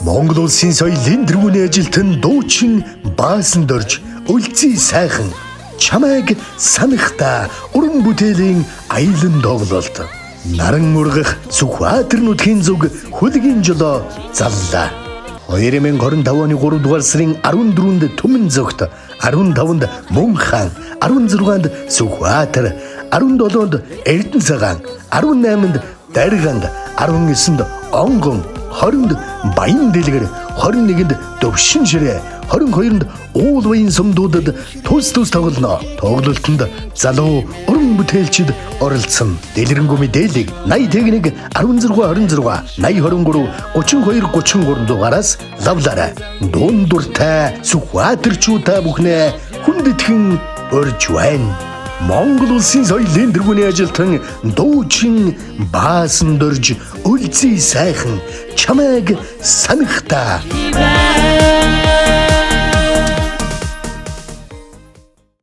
Монгол улсын соёлын дэргүүний ажилтан дуучин Баасан Дорж үлзий сайхан чамайг санахта уран бүтээлийн аялан тоглолт. Наран ургах Сүхбаатар нутгийн зүг хөлгийн жолоо заллаа. 2025 оны 3 дугаар сарын 14-нд Түмэн зөгт, 15-нд Мөн хаан, 16-нд Сүхбаатар, 17-нд Эрдэнэ цагаан, 18-нд Дарганд, 19-нд Онгон, 20-нд Баян дэлгэр, 21-нд Дөвшин ширээ, 22-нд Уул Баян сумдуудад тус тоглоно. Тоглолтод залуу уран бүтээлчид оролцсон. Дэлгэрэнгүй мэдээллийг 80 техник 1626 8023 3233 дугаараас лавлаарай. Дундуртай Сүхбаатарчуудаа бүхнээ хүндэтгэн урьж байна. Монгол улсын соёлын дэргүүний ажилтан дуучин Баасан Дорж үлзий сайхан чамайг санахта.